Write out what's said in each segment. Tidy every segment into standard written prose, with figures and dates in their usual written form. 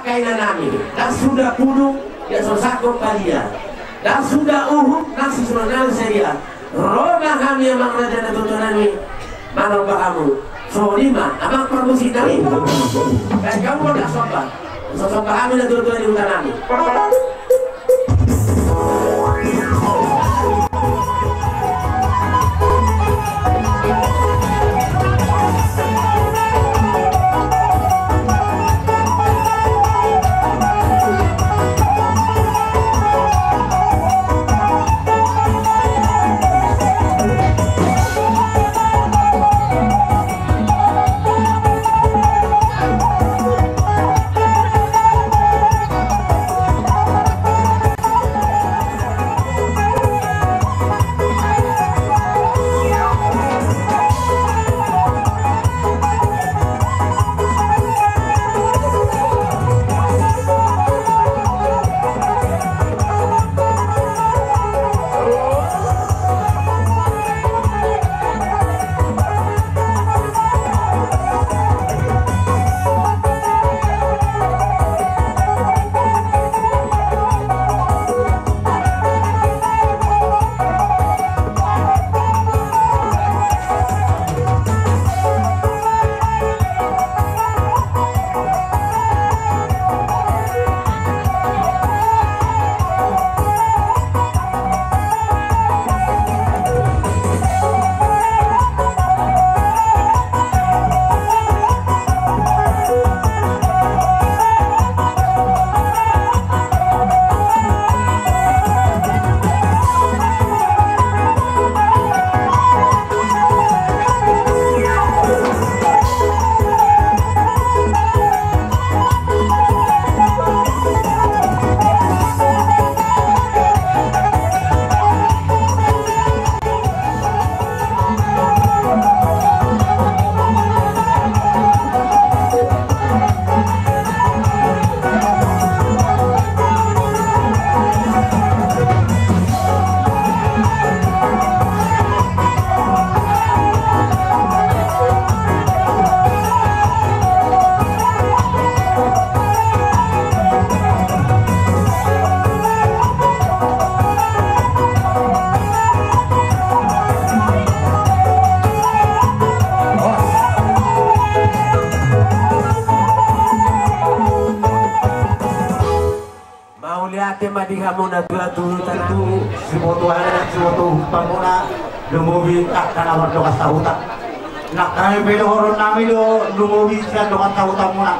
kainan nami dan sudah puluh ya sosako kalian dan sudah nasi sunan seria roda kami yang raja dan tutunani malam kamu so lima abang permusi nami dan kamu udah sobat sosok kami dan tutunani utanami. Madihamuna tuatu tentu semoto ada semoto pamuna lumubi akan awar dokas tahuta nak kami belo horon nami do lumubi sia dokas tahuta muna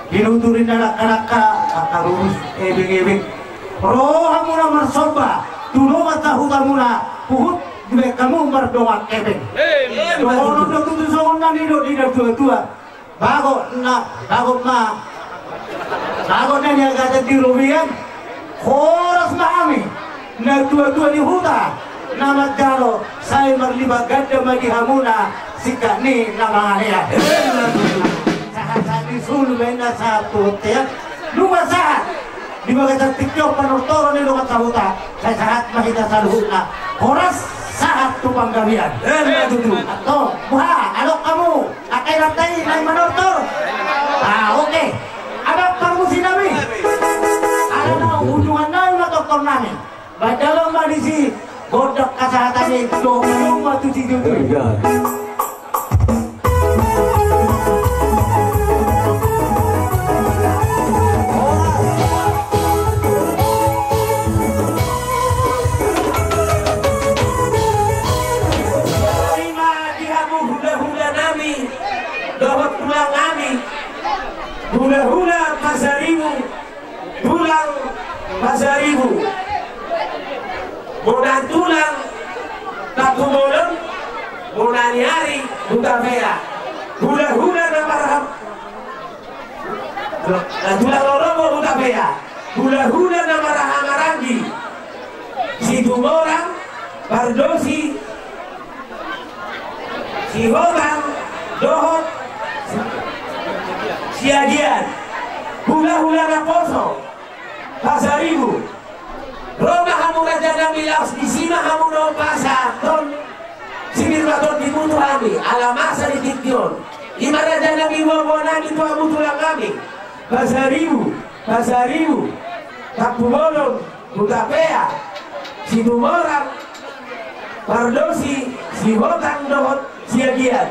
dinuturin anak akarurus ebing roh muna marsoba tulo tahuta muna puhut dua kamu mardoa ebing horon do tutu songon nani do di tua bago na nani agak di rubian Horas maami na tua-tua di huta nama jalo saya merlibat ganda Madihamuna sika ni nama dia sahat di sulu benda satu tiap dua saat di bagian tiktok penutoro ni lukat huta saya sahat mahita saluhuna horas saat tupang gabian atau buha alok kamu akai lantai naik manortor oke abang permusi nabi hubungan naik lah dokter nami badalo madisi bodak kesehatannya itu dong waktu tidur hula-hula nami dapat pulang nami hula-hula pasaribu pulang pasaribu mudah tulang tak kumulung mudah nyari buka bea hula-hula namarham tulang lorobo buka bea hula-hula namarham marangi si dumorang bardosi si hogang dohot si ajian hula-hula raposo pasaribu Roma hamu raja milas di sini hamu no pasar ton sinir baton di mutu kami ala masa di tiktion Imara janang ibu-ibu itu abu tulang kami. Basaribu, Tapu Bolong, Butapea, Sidumorang, Pardosi, Sihotang Dohot, Siagian.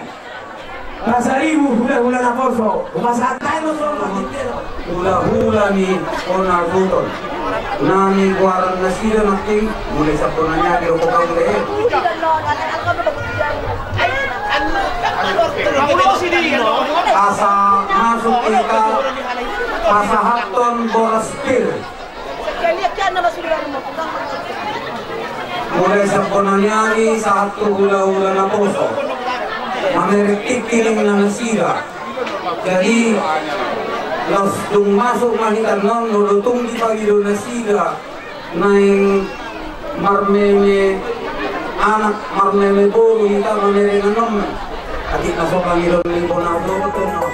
Basaribu hula-hula na poso, umasatay mo so hula-hula ni Onar Buton. Nami guarang na sila nating mulai sa punanya di Roko Kaule. Asa masuk ika pasahaton boraspil. Mulai sa punanya ni sa hula-hula na poso. Amerikikiling na nasira. Jadi nung masuk manikan non nulutong di pagilo nasira na yung marmeme anak marmeme boro kita mamere na non atik na so pagilo limpo na boro no.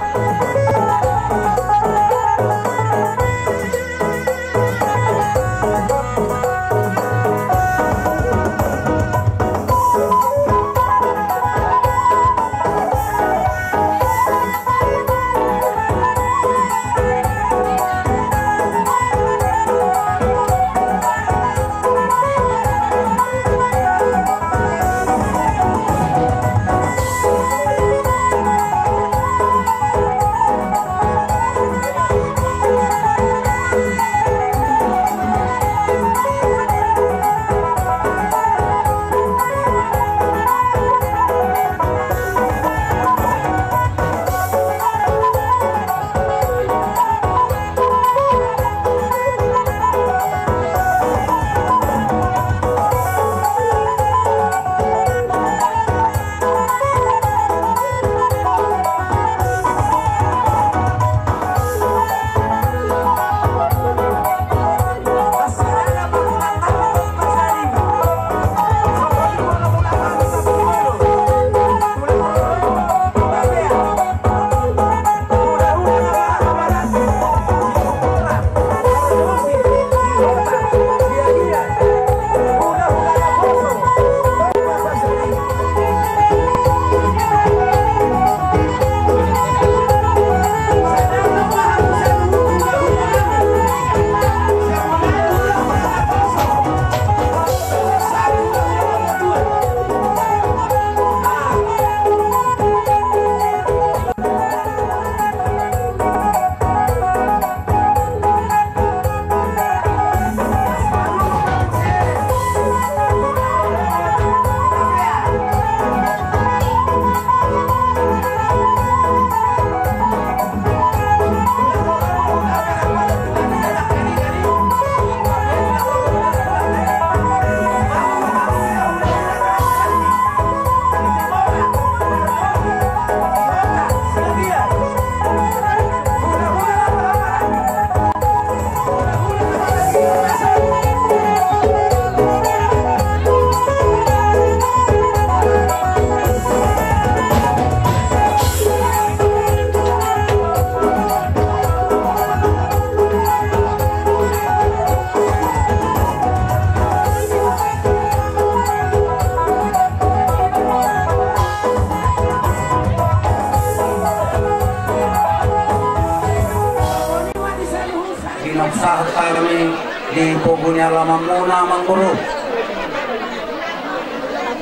Saat kami di pugunya lama muna mangguru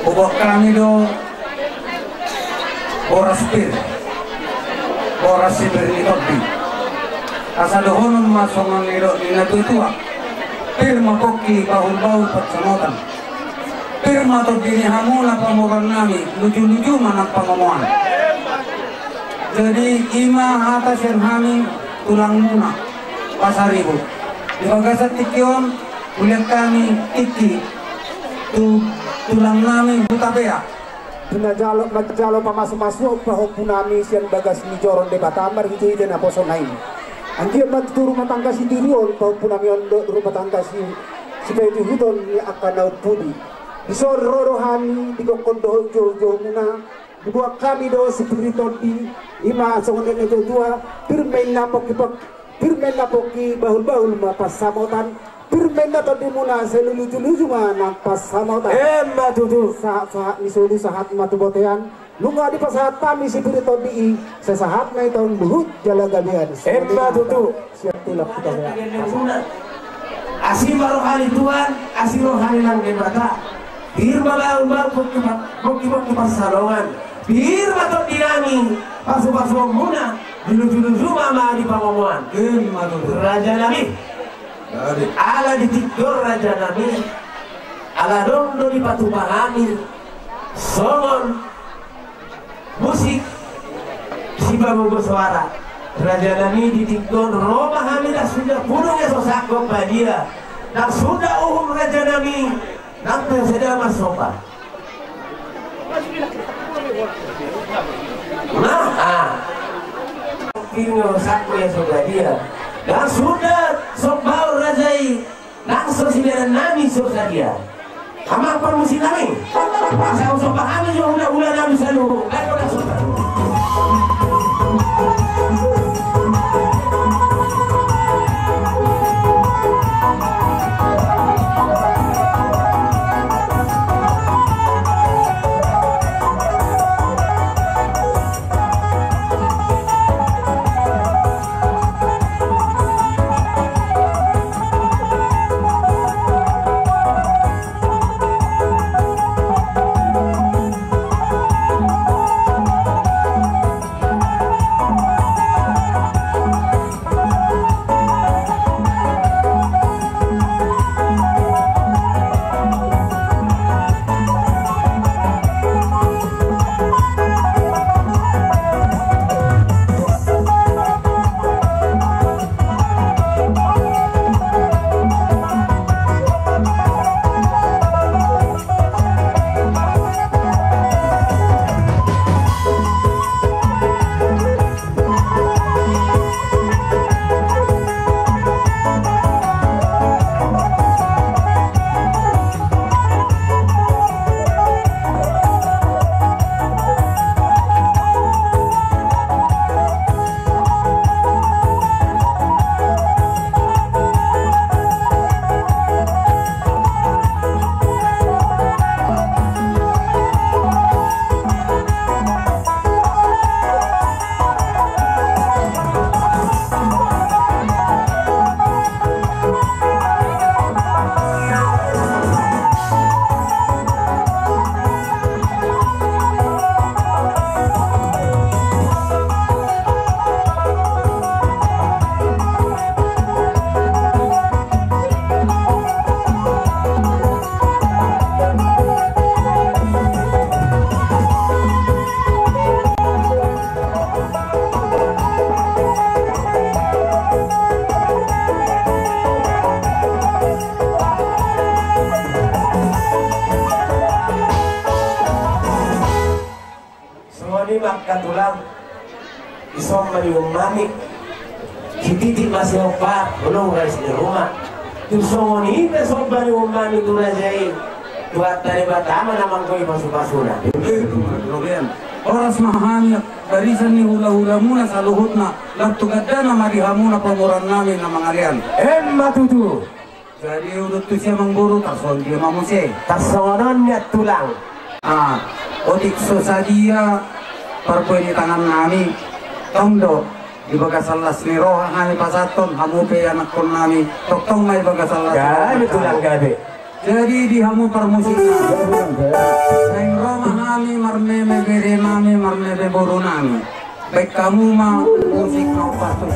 ubah kami do boras sipir ni topi asa dohon masongan ni do inatutua pirma koki bahul patsamotan pirma to dini hamuna pamoran nami lucu-lucu manak pangomoan jadi ima atas yang kami tulang muna Pasaribu. Di Bagasat Tikion, ulian kami Tiki, tulang nami Butapea. Pinajalo pamasok-masok bahwa punami siyan bagas ni Joron de Batamar itu ide na poso nain. Andiyan matuturo rumah tangga si Dirion bahwa punami on rumah tangga si Pedi Hudon ni akan naut pudi. Bisor rorohani dikokondo jo muna. Dibuat kami do spiriton di ima songonen itu dua pirmain na poki bahul pasamotan pirmain na to di muna seluluju-luju manang pasamotan matutu saat nisulu saat matubotean lunga di pasahat kami si Pirito di sesahat na itong luhut jala gabihan. Emma tutu. Siap tulap kita ya. Asih rohani Tuhan, asih rohani lang debata. Bir mabaul bukti pasalongan. Bir matot dinami pasu-pasu muna dulu-dulu mama di pamomuan. Raja Nabi. Ala ditikdor Raja Nabi. Ala dondo di patupahani. Songon musik si babu bersuara. Raja Nabi ditikdor Roma Hamidah sudah pulang ya sosako dia. Dan sudah Raja Nabi nanti sudah masuk. Kini sako ya sudah dia. Dan sudah sobau Rajai langsung sembilan Nabi sudah dia. Sama permusi Nabi. Masa usah pahami juga udah Nabi selalu. Ayo dah sudah. Katulang isom mani kititi masih opa belum guys di rumah tu songoni itu sobat umani tu rajai buat dari batama namang koi pasu-pasuna oras mahanya barisan ni hula-hula muna sa luhut na lagtugada na marihamuna pamuran namin na mga lian Emma tutu jadi udut tu siya mangburu tason dia mamuse tasonon niya tulang otik sosadia parpoy ni tangan nami tongdo di bagasalas ni roha hani pasaton hamupe anak kon nami toktong may bagasalas gabi tulang gabi jadi di hamu permusik neng roma nami marmeme bere nami marmeme boru nami baik kamu mah musik mau patuh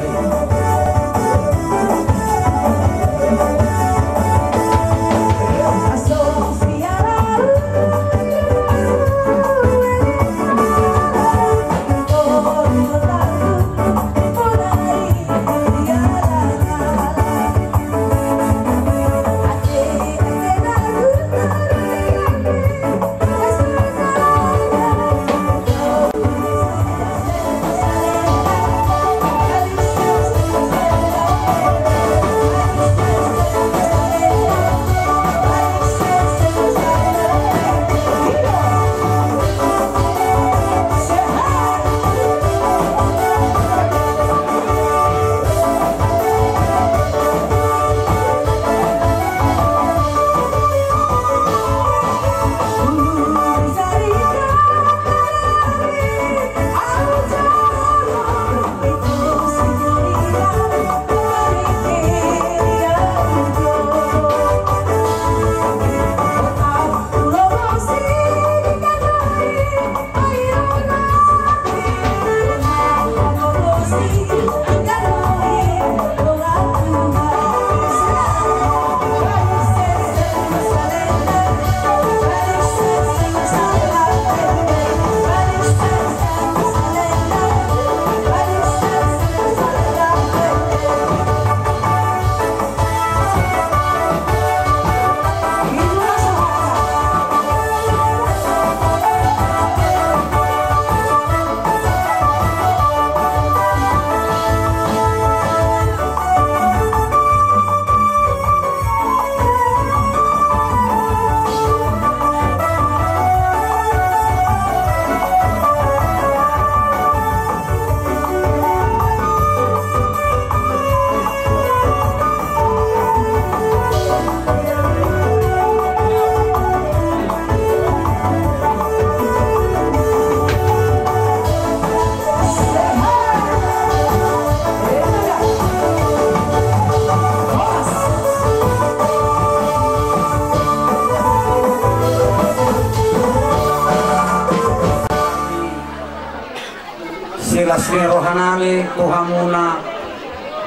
si rohanami tuhamuna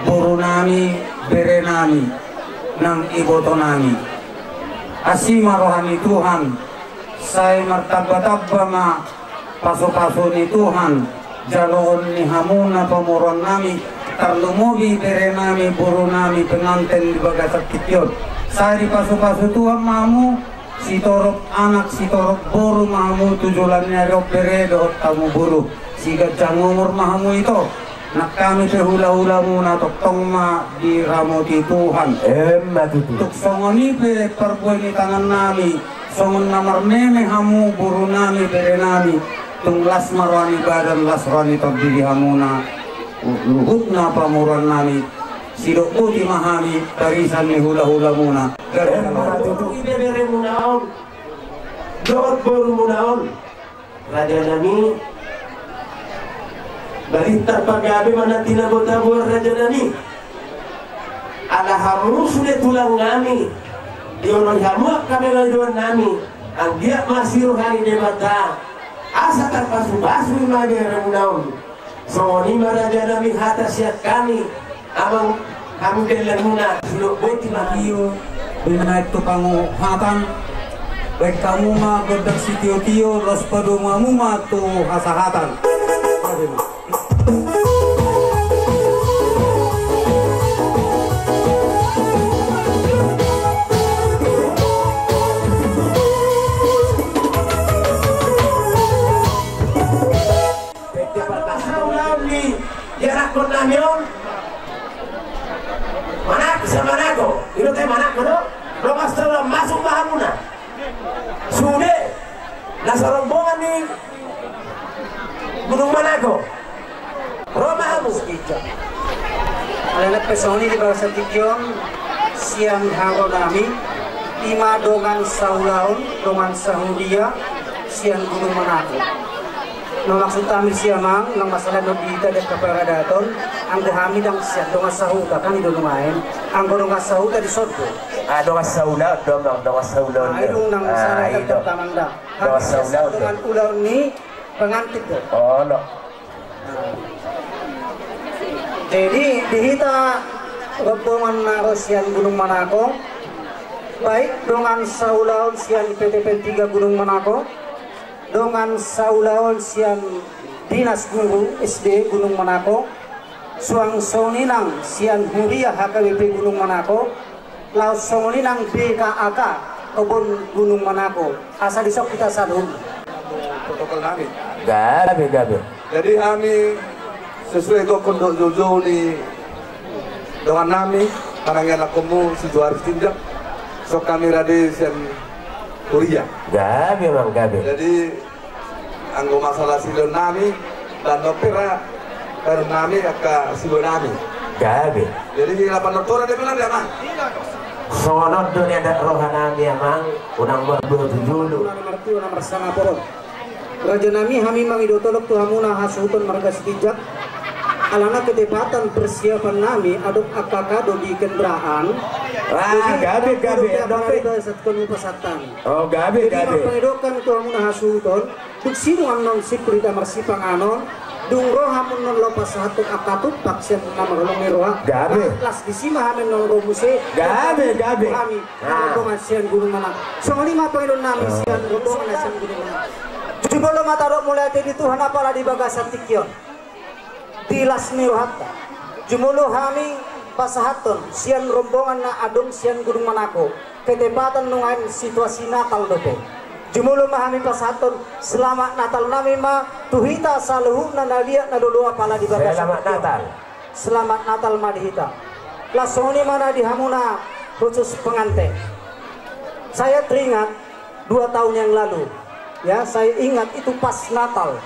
burunami berenami nang ibotonami asima rohani Tuhan saya martabba-tabba ma paso-paso ni Tuhan jaloon ni hamuna pamuron nami tarlumubi berenami burunami pengantin di bagasat kityon saya di paso-paso Tuhan mamu si torok anak si torok buru mamu tujulannya rok beredo tamu buru si gajah ngumur mahamu itu nak kami terhula-hula muna toktong ma di ramoti Tuhan tuk songoni pe perbuat ni tangan nami songon namar meme hamu buru nami bere nami tung las marwani badan las rani terdiri hamuna luhut na pamuran nami sidok putih mahami tarisan ni hula-hula muna bere munaon dot buru munaon raja nami balita pagabi mana tinabot-tabor raja nami ala hamu sudah tulang nami diorang hamu kami laluan nami ang dia masih rohani debata asa terpasu-pasu imadi ramunaun songoni raja nami hata siap kami amang kami delan muna suluk boti iyo binaik tu pangu hatan baik kamu ma godak si tio-tio los padumamu ma tu hasahatan Manako sa Manako, ilo tayo Manako no? Romas tayo masuk mahamuna. Sude, nasa rombongan ni Gunung Manako. Roma hamu. Anak pesoni di bawah Tikyon siang haro nami ima dongan saulaun dongan sahudia siang Gunung Manako. No maksud kami siamang nang masalah no dita dek kaparadaton anggo hami dang siang dongan sahuda kan itu lumayan anggo dongan sahuda di sorgo Dongan saula dongan saula. Ayo nang masalah itu. tamanda. Dongan saula. Dongan ulau ni pengantin tuh. Oh no. Jadi dihita rombongan naro sian Gunung Manako baik dongan saulaun sian PTP 3 Gunung Manako dongan saulaun sian Dinas Guru SD Gunung Manako suang soninang sian Huria HKBP Gunung Manako laut soninang BKAK Kebun Gunung Manako asal disok kita sadung protokol kami Gabe. jadi kami sesuai kok kondok jojo ni dengan nami karangnya lakomu si Juaris tindak sok kami rade sen Korea Gabe. jadi anggo masalah silon nami dan opera per nami aka silon nami Gabe. jadi di 8 dokter ada bilang dia mah Songonot dunia ada rohanami amang unang berbuat dulu. nomor sana poron Raja nami hami mangidotolok tuhamuna hasuton marga setijak alana ketepatan persiapan nami aduk akakado di kendaraan Gabe. Oh gabe. pengidokan tuhamuna hasuton duk sinu non sikurita marsipang anon dung roha mun lopas hatut akatut paksen nama rolong roha Gabe. las disima hamen non romuse Gabe. kami rombongan sian Gunung Mana song lima pengidon nami sian rombongan sian Gunung Mana jumlah matarok mulai di Tuhan apalah di Bagasat Tikyon di Lasmi Rohatta jumlah kami pasahaton sian rombongan na adung sian Gunung Manako ketepatan nungan situasi Natal dope jumlah kami pasahaton selamat Natal nami ma tuhita saluhu na nalia na dulu apalah di Bagasat Selamat Natal. Selamat Natal madihita lasoni mana di Hamuna khusus pengantin saya teringat 2 tahun yang lalu ya saya ingat itu pas Natal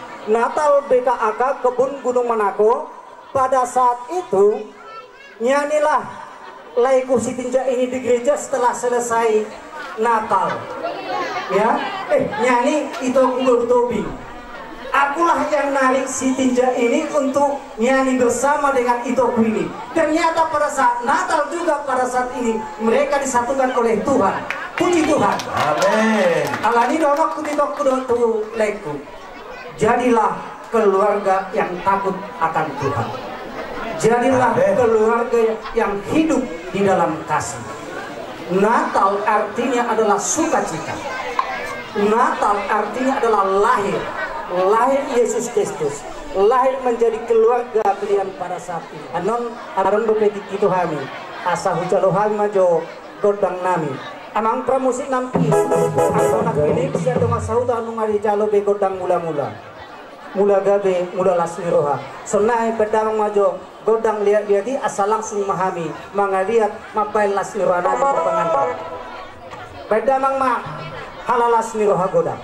BKAK Kebun Gunung Manako pada saat itu nyanyilah laiku si tinja ini di gereja setelah selesai Natal ya nyanyi itu Kulur Tobi akulah yang narik si tinja ini untuk nyanyi bersama dengan Itoku ini ternyata pada saat Natal juga pada saat ini mereka disatukan oleh Tuhan puji Tuhan Amin. alani donok kutitok kudotu laiku jadilah keluarga yang takut akan Tuhan. Jadilah keluarga yang hidup di dalam kasih. Natal artinya adalah sukacita. Natal artinya adalah lahir Yesus Kristus, lahir menjadi keluarga kalian pada saat ini. Aron bepetik itu kami, asa hujalo kami majo godang nami. Amang pramusik nampi, aku nak ini bisa dengan sauta anu ngari jalo be godang mula gabe mula lasmi roha. Sonai pedang majo godang lihat di asal langsung memahami mangaliat mapai lasmi roha nadi pengantar. Pedang ma halal lasmi roha godang.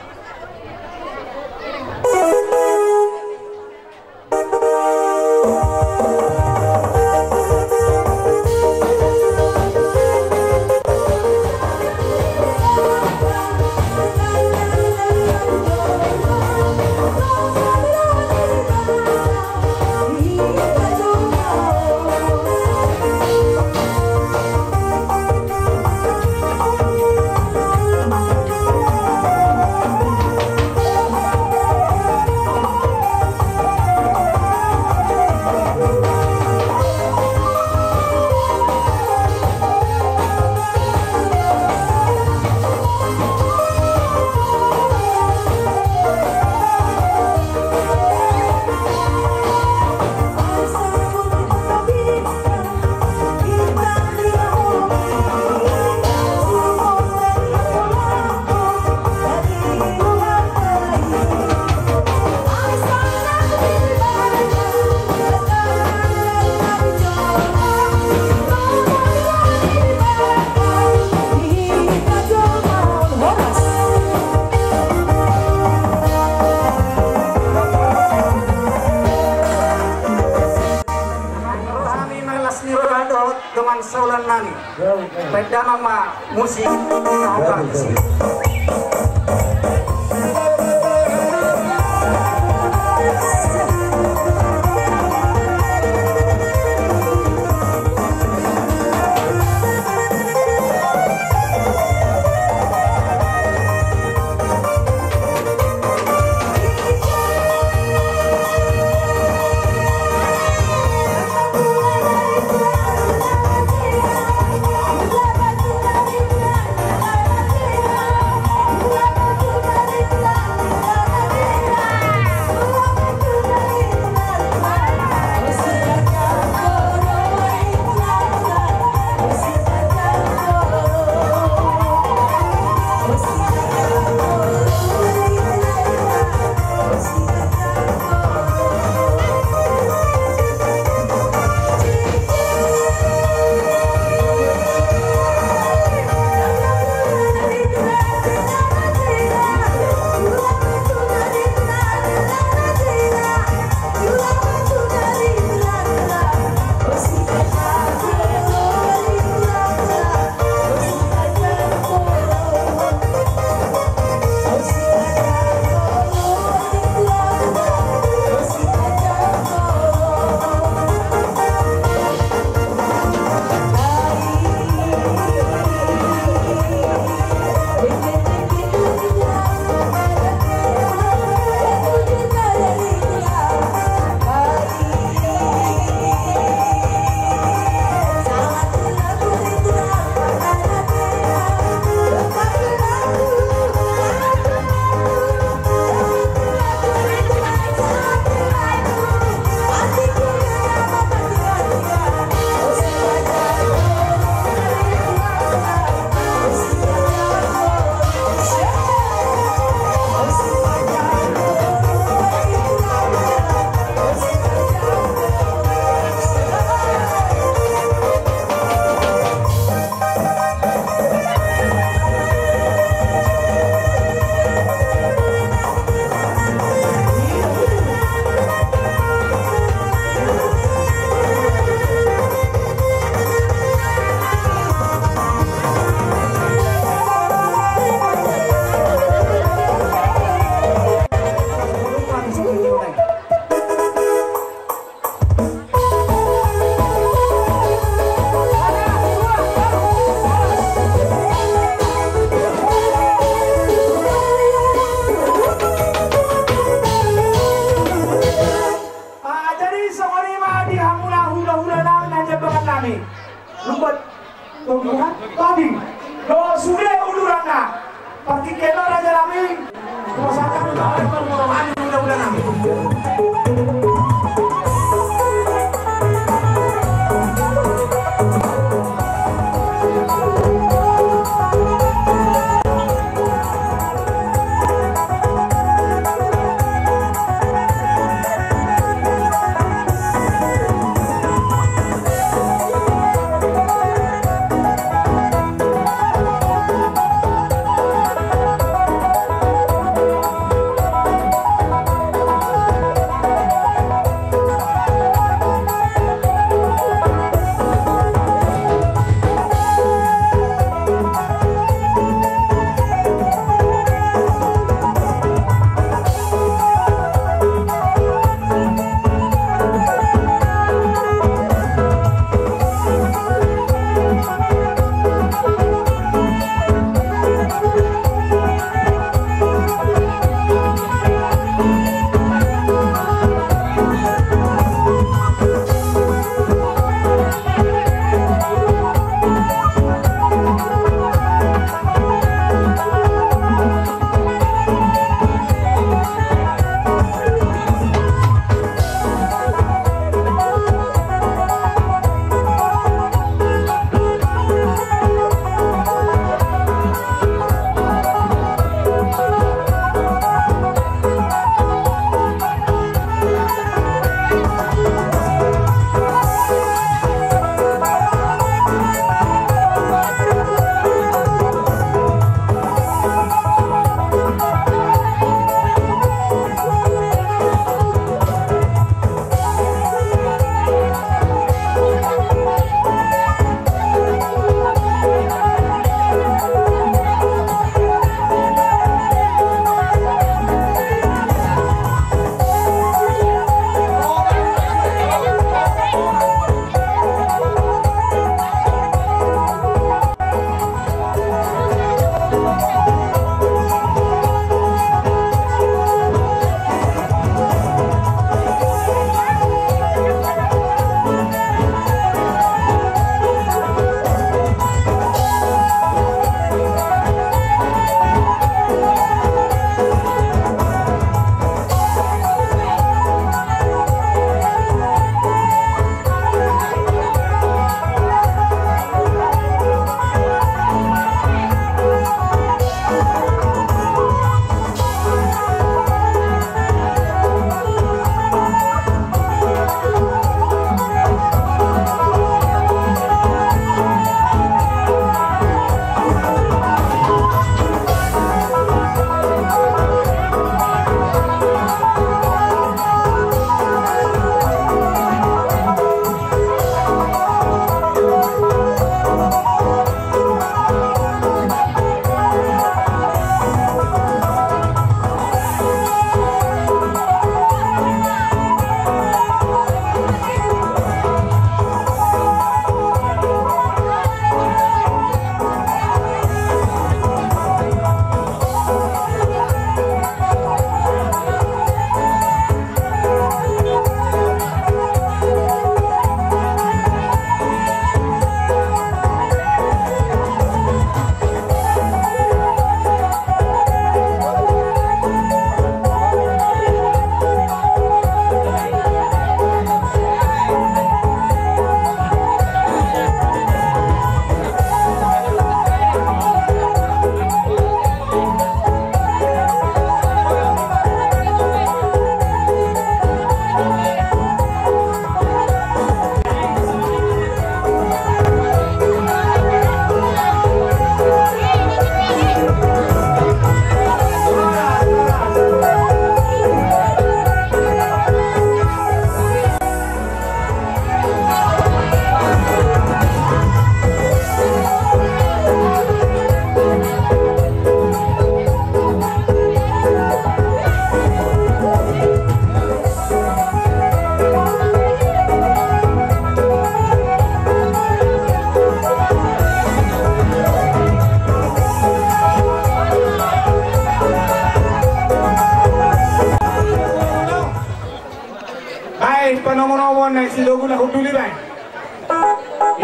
Dengan saulan nani, pedang ma musik kau jalani lubat tumbuhan tadi do sudah ulurana parti kena raja rami masakan mudah-mudahan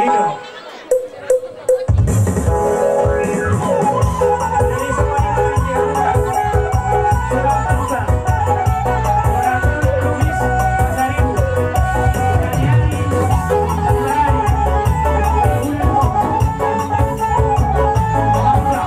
Rido. Jadi semuanya orang di Hamuna. Sudah terbuka. Orang Lumis, Pasaribu, Kaliani, Mulai, Ulmo, Hamuna.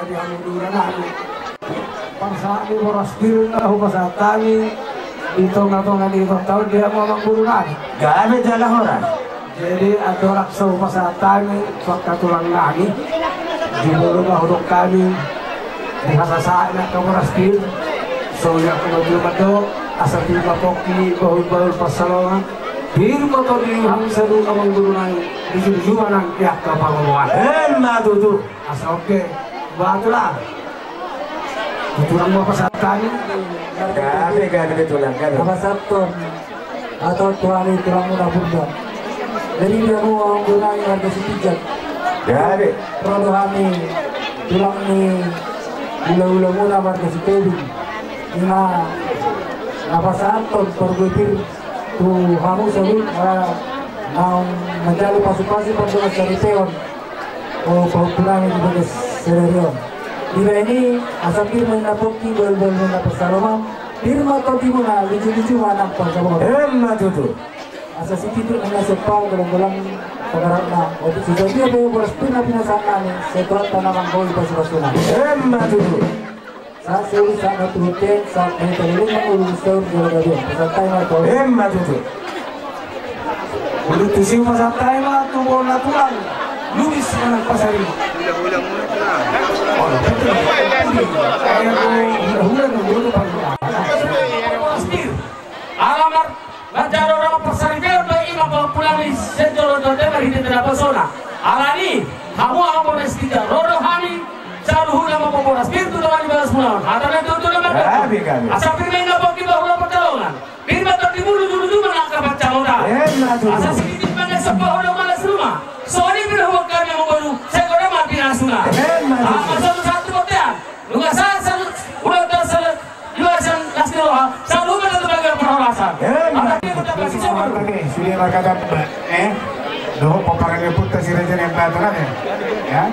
di hamudura nani. Pangsani boras biru na hupasatani. Dito na dito tahu dia ngomong guru nani. Gak ada jalan orang. Jadi ada raksa hupasatani pagkatulang nani. Di rumah hudok kami. Di hasasaan na boras biru. So ya kalau belum ada asal di Poki bahul-bahul pasalongan. Bir motor di hamsa du ngomong guru nani. Diju-diju nang pihak kapangomongan. Matutu. Asa oke. Batulah. Tulang mo pasatani. Gabi betulan gabi. Sabton atau tuari tulang muda bunda. Jadi dia mau gunain harga sepijat. Gabi. Produk kami tulang ni ula-ula muna harga sepedi. Ina apa sabton pergutir tu kamu sebut mau menjadi pasukan pada dari peon. Oh pulang itu pada serius. Di ini asapir menapoki bel-bel menapasaroma firma tadi muna lucu-lucu anak pangkawan. Matutu. Asa situ hanya sepau dalam pengarapna. Waktu sudah dia beres pinasaan ni setelah tanaman gol pas-pasukan. Matutu. Saat seri sangat rutin saat ini terlihat mengurus tahun jalan-jalan. Peserta yang tahu. Matutu. Ulit siu pasatay ma tubo natural. Luis ng pasari. Hula-hula muna ito na. Kaya ko hula-hula ng gulo pa rin. Alamar, Bajaro orang persarifero to ima pulang di sentro do tema hindi na persona. Alani, hamu ako na stida. Rodo hani, salu hula mo po na spiritu do ani balas muna. Hata na tuto na mga. Asa pirme nga po kiba hula patalongan. Pirme to di dulu mga kapataloda. Asa sikit mga sa paholo malas rumah. Sorry pero huwag kami mo gulu. Seguro mapinasuna. Masalo sa ato botean. Nunga sa ulo to sa luasan lasilo ha. Sa lupa na tumagal perholasan. Sudah berkata doh peperangan putih si raja yang baturan ya.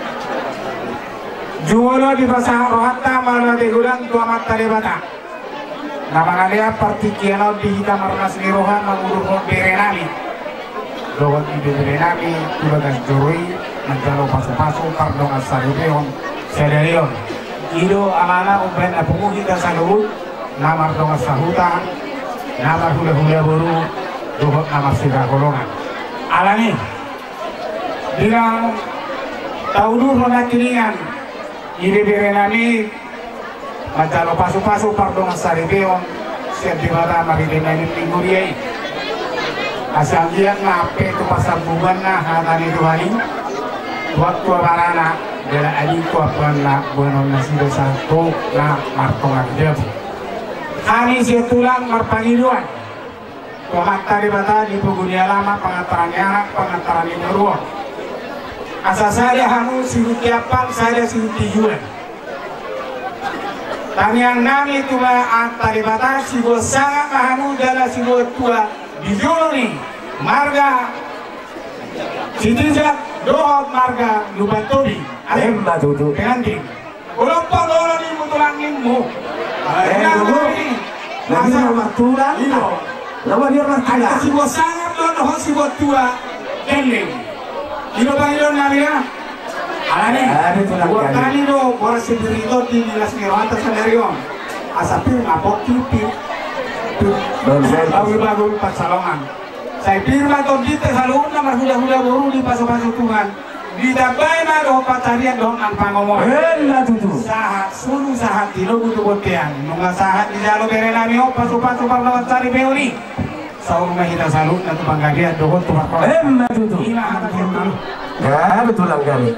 Jualo di pasar rohata malah di gudang tua mata di bata. Nama ngalia partikiano di hitam marnas nirohan mengurus berenami. Doon di berenami tubagan jurui menjalo pasu-pasu pardong asarudeon sederion. Ido amana umpen apungu kita saluhut nama dong asahuta nama hula-hula buru dohot nama sida golongan. Alani bilang tahun roda kiringan ide berenami menjalo pasu-pasu pardong asarudeon siap di mata maridena ini tingguriai. Asal dia ngape itu pasar buban nah hatani tuhani waktu barana bela adi ku apana bueno nasi dosa tu na martongan dia hari si tulang marpangiluan komatta di bata di pugunia lama pengatarannya anak pengataran ini ruang asa saya hamu siutiapan saya siutijuan tanyang nami tu anta di bata si bosanga hamu dala si tua di Juni marga Citizak dohot marga Lubantobi Emma tutu. pengantin ulong pagolo ni mutulangin mo Nabi nama tulang. Nama dia ada si bos sangat doh si bos tua ending ino bangilon nabi ya alani buat tani do boras sendiri do di nilas nirwanta sendirion asapir ngapok kipi bagus pasalongan saya firman to dite salun na marhula-hula boru di paso-paso Tuhan di dabay na do patarian do ang pangomong sahat sunu sahat dilo butuh botean nunga sahat di jalo berenami o paso-paso parlawan sari beoni saur mahita salun na tupanggagian dohon tumakol ina hata kemang betul kali.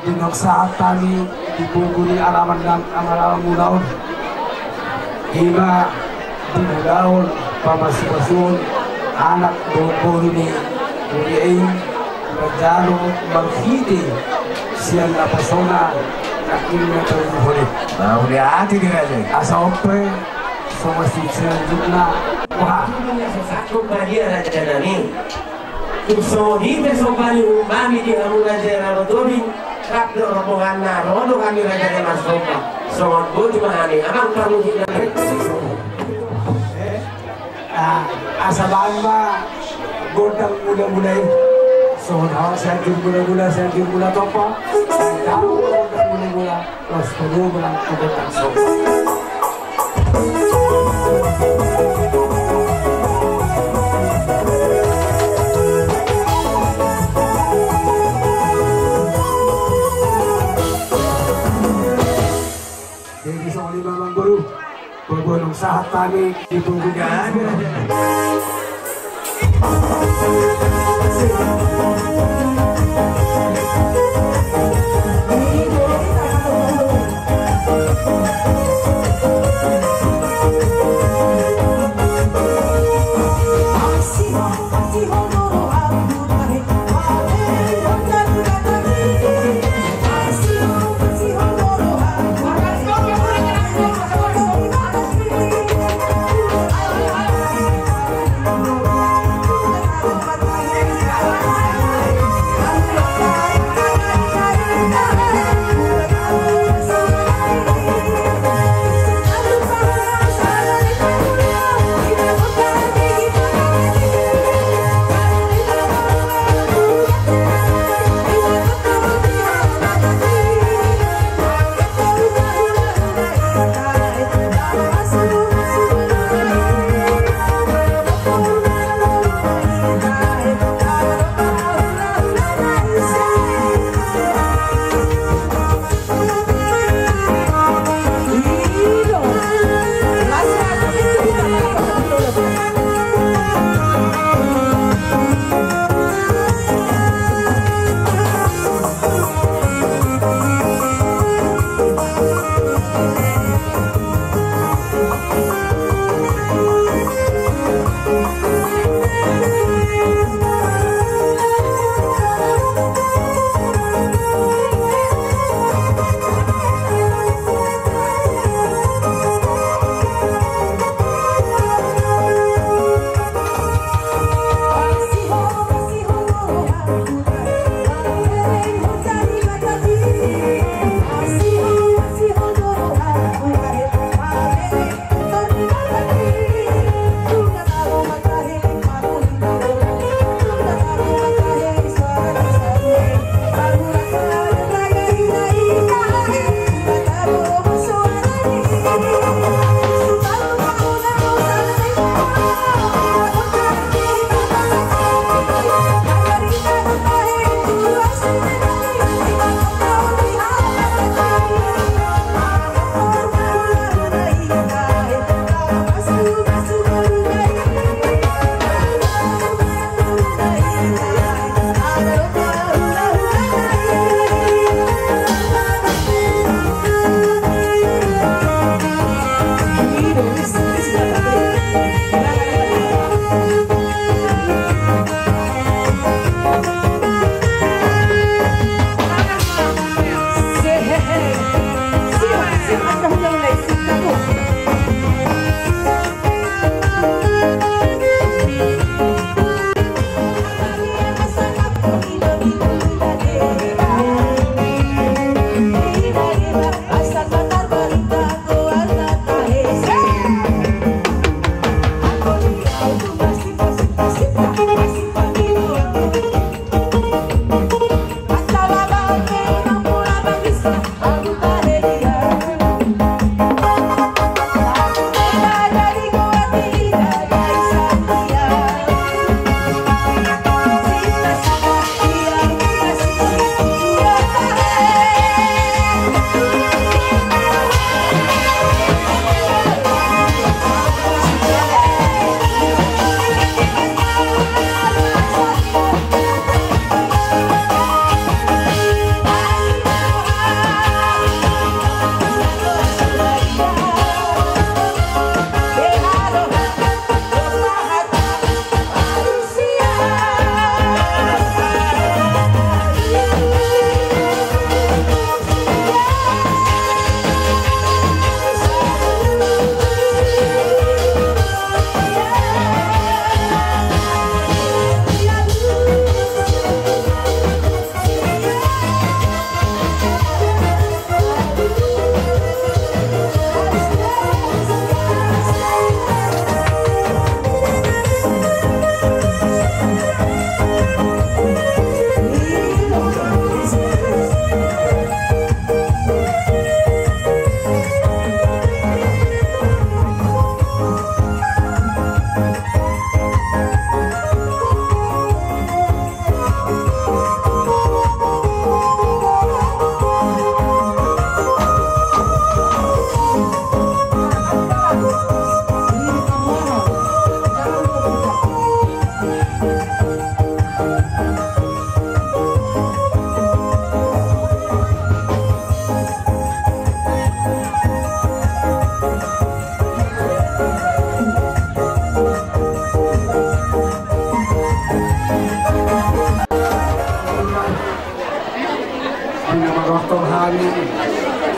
Dinok saat tani dipuguli alaman dan amalan mudaun. Hima dinadaun pamasusun anak dokor ini kuliain berjalo berhidi siang na persona nakilnya terhubung. Nah, udah hati dia aja. Asal sama si selanjutnya wah Satu bahagia raja nani. Kusoni besok kali umami di Haruna Jera Rotobi. Kap do rombongan na rodo kami raja mas sopa. Soal gue cuma hani. Amang perlu kita. asal ba godang muda-muda so hawa saya gula topa tahu godang muda-muda los penyumbang kebetan sok. Jadi sama lima Bang Guru, berbonong sahat kami di punggungan. Nama Dr. Hani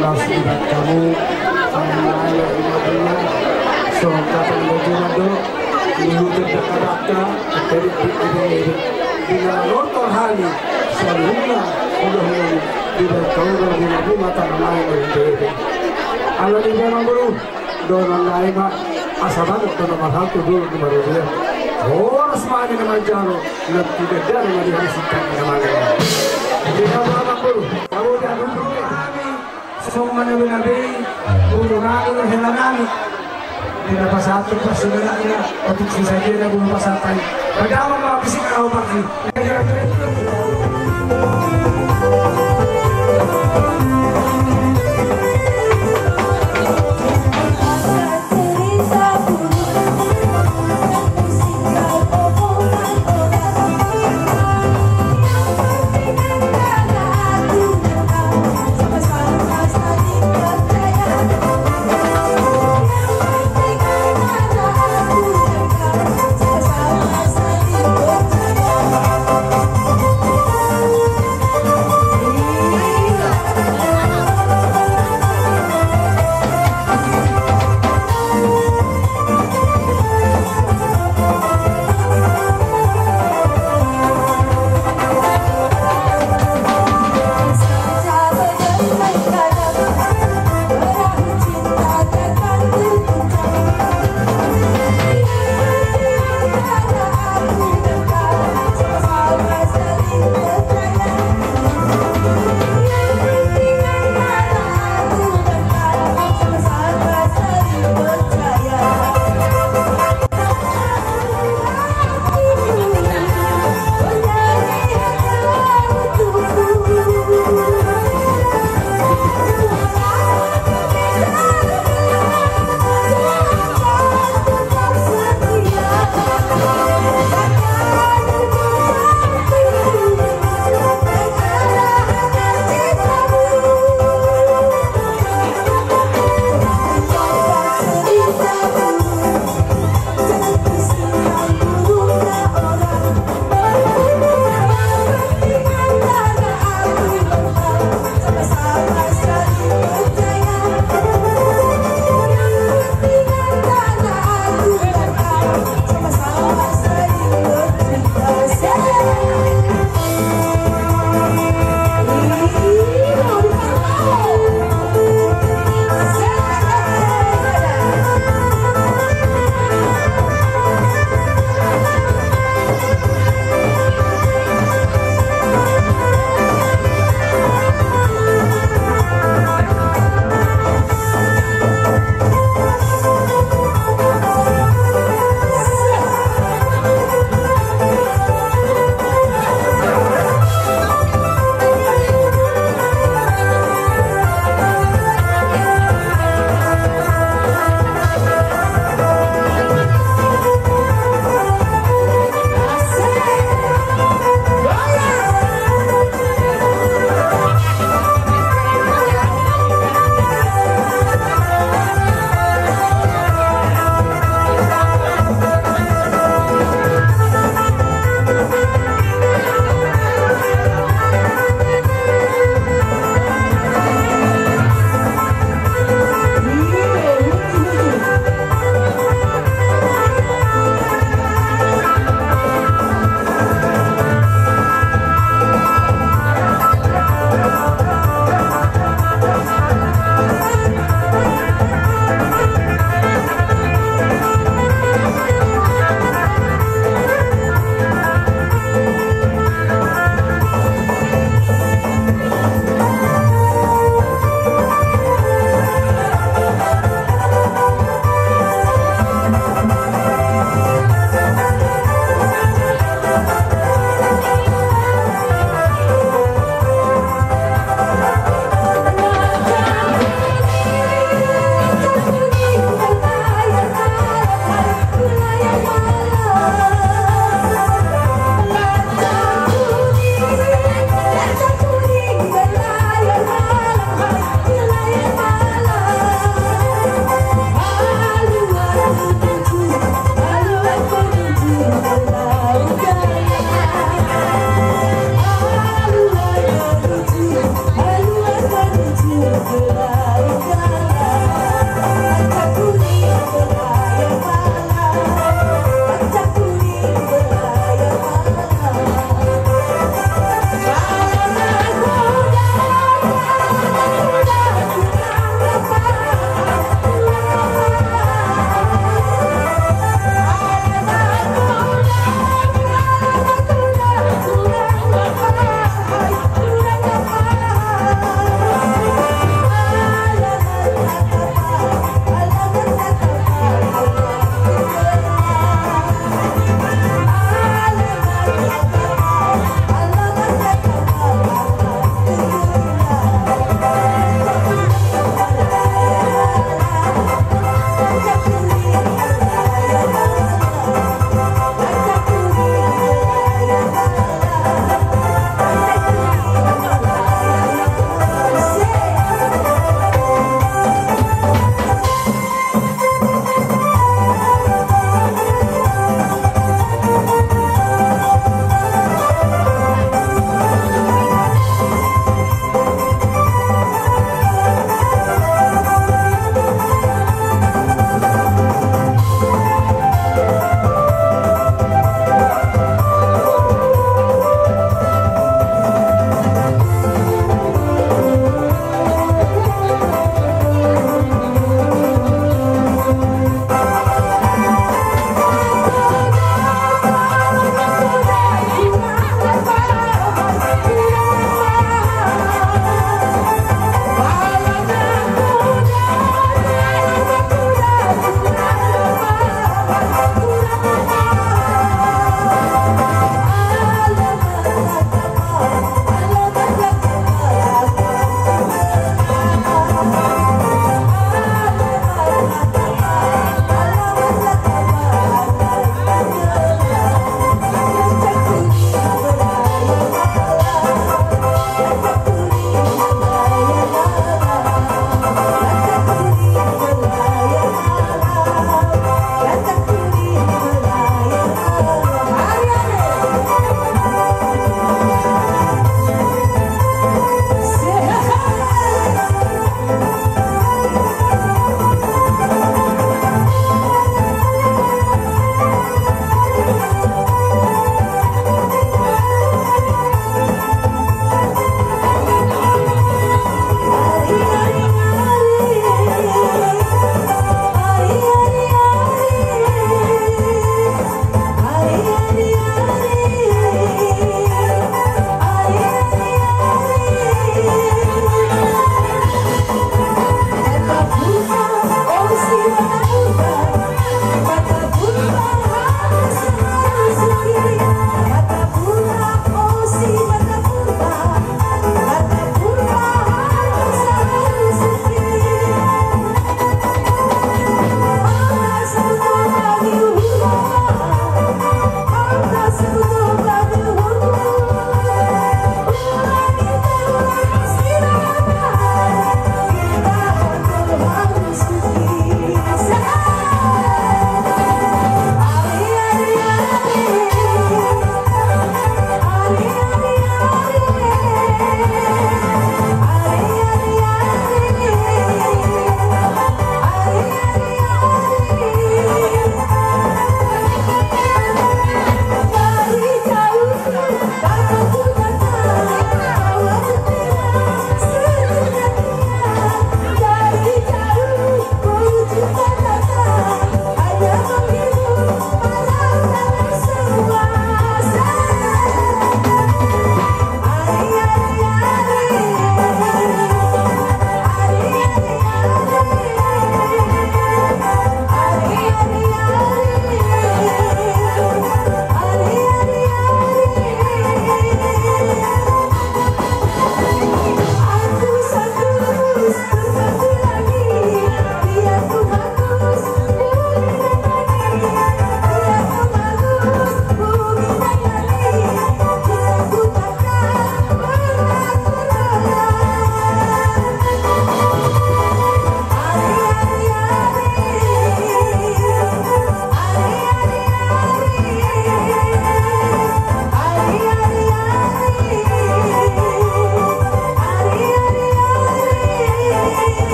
langsung kamu saya punya so kata Mado menuju Jakarta dari dengan Dr. Hani seluruhnya udah tidak tahu dari mata lain dari Allah di dalam baru doang lain mak asalan doang mahal tu dulu di baru dia orang semua nama jaro lebih tidak dari hari sikat namanya. Jadi kamu kamu dah dulu kami semua nabi guru nabi helangani tidak pasal tu sebenarnya untuk sisa dia dah belum pasal tay. Padahal mau bisik kau pergi.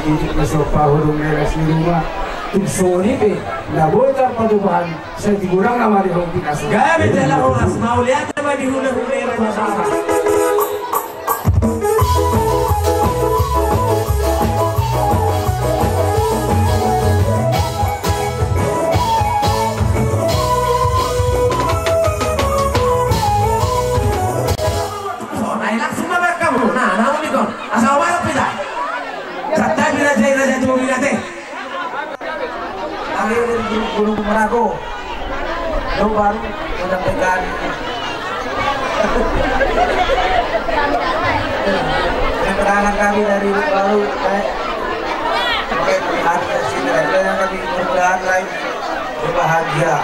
titik na sopa hurung meres ni rumah tugsoni pe na botar patubahan sa tigurang na marihong pinaso gamit na oras mauliat na madihunang humera na sa Gunung Merago lo baru menyampaikan keterangan kami dari baru melihat sini yang kami mudah-mudahan lain berbahagia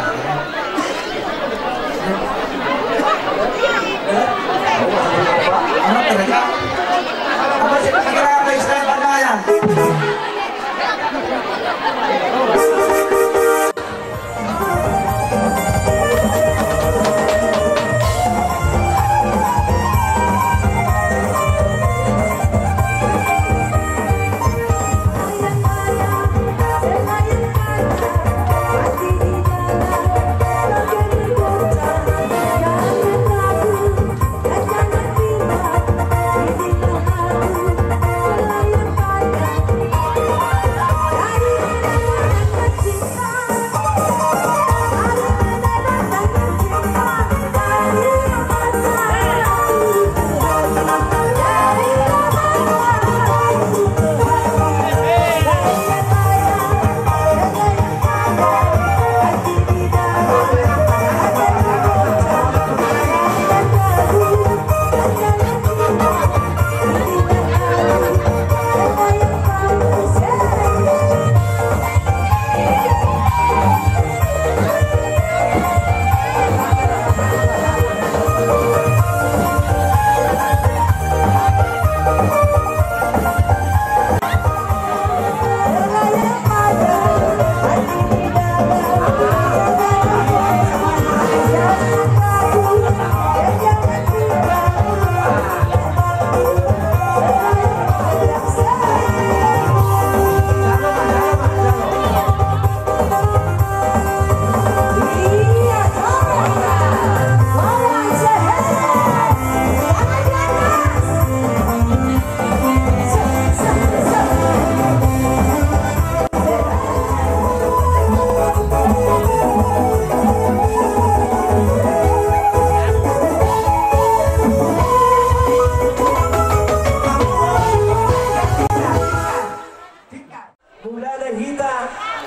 anak mereka apa sih kira apa istilah perdamaian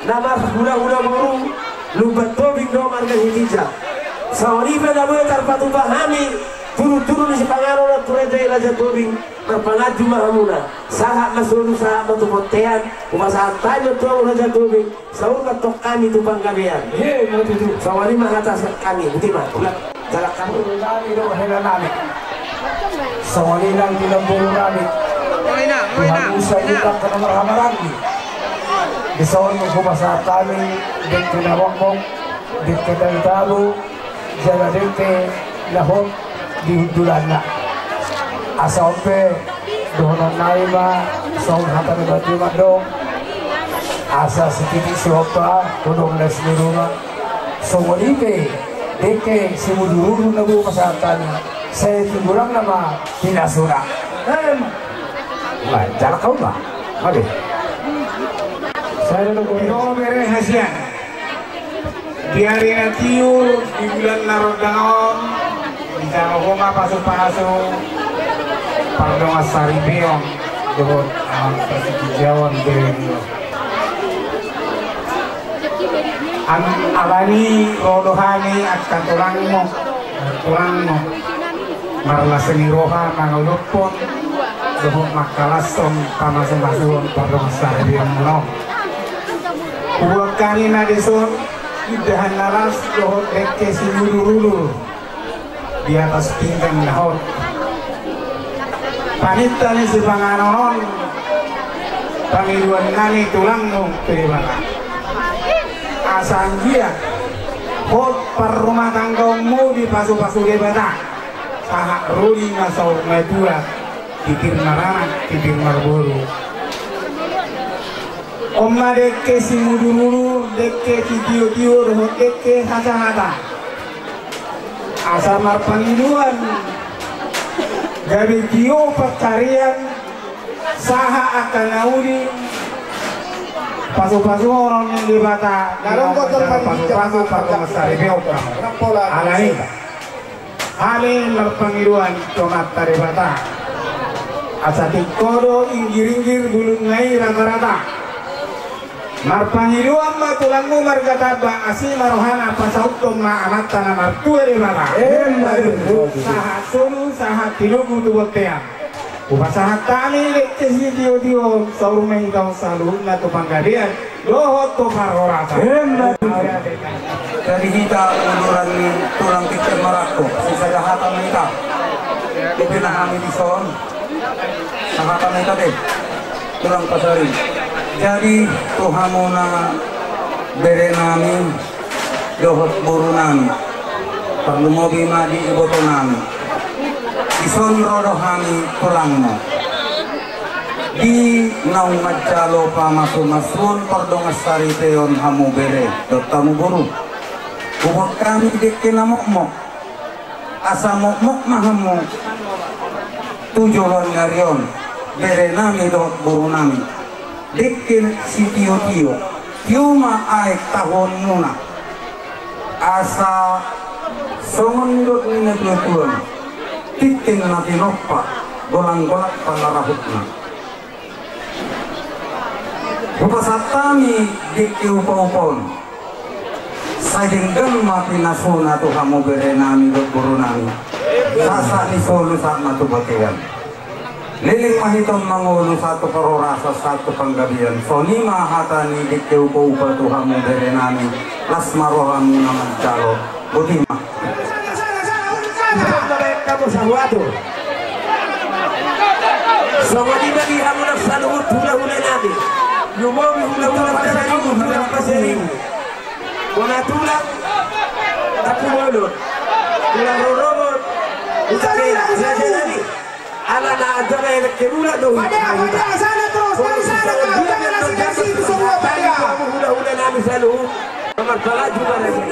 nama hula-hula burung lubat tobing nomar kahitija sawari pada betar patu bahami turun-turun si pangano na turejai raja tobing berpangaju mahamuna saha masulu saha matu potean umasahan tayo tuang raja tobing saur katok kami tupang gabean sawari mengatas kami butima ulat jarak kamu sawari lang tinambulu namin Tuhan kita ke nomor hamaragi Bisawan magpumasa kami din kinawangmong din kitalitabo jaga din lahot dihudulan na asa ompe dohonon naima saun hata ni batu madong asa sititi siopa tudong na sinirunga so walipe deke simudururu na bu masatan saya tigulang nama pinasura jalan kau ba? Mari. Saya dulu beres hasian. Biarin tiu di bulan Narodaon bisa ngomong pasuk-pasuk pardon asari beong dohon persiki jawon dering alani rodohani akan tulangmu marla seni roha mangulupon dohon makalasong pamasong-masong pardon asari beong menong buat kami nadeson idahan naras dohot eke sinulululu di atas pinggang lahot panitani si panganonon pangiluan nani tulang mong peribana asang dia hot per rumah tanggamu di pasu-pasu lebata sahak ruli ngasau medua titir marana titir marburu Omma dekke si mudururu, dekke si tio-tio, rohot dekke hata-hata. Asal marpangiduan, gabi tio pagkarian, saha akan naudi, pasu-pasu orang yang di bata, dalam kotor pasu-pasu pasari beotra, alai, alai marpangiduan comat tari bata, asati kodo inggir-inggir bulung ngai rata-rata. Marpangiduan matulangmu margataba asi marohana pasautom na anak tanah martua di mana? Sahat solu sahat tilugu tuwaktean. Upasahat tali lektesi dio saurumai kau salu na tu panggadian dohot tu parorata. Jadi kita uluran ni tulang kecil marako sisa jahatan kita. Kita nahami di son. Jahatan kita deh tulang pasari. Jadi tuhamuna bere nami dohot buru nami perlu mobi madi iboto nami ison rodoh kami tulangmu di naung majalo pamasu-masun pardong astari teon hamu bere dotamu buru ubot kami dekena mokmok asa mokmok mahamu tujuan ngarion bere nami dohot buru nami dekin si tio-tio tiuma aik tahun nuna asa songon nidot nina tuan titin na tinopa golang-golak pangarahutna upasatami dikki upa-upon sayenggan mati nasuna tu kamu bere nami dot buru nami sasa ni solu saat matu batean liling mahiton mangulu satu perorasa satu panggabian soni mahatani dikeu upa tuhamu bere nami lasmarohamu naman calo butimah kamu sahwatu sama dibagi kamu nafsaluhut hula-hula nami yumobi hula-hula pasarimu hula pasarimu kuna tulang takumulun tulang rorobot usakira usakira ala na adara yang kedua dong. Pada sana terus dari sana kasih itu semua pada. Udah nami selalu. Nomor salah juga lagi.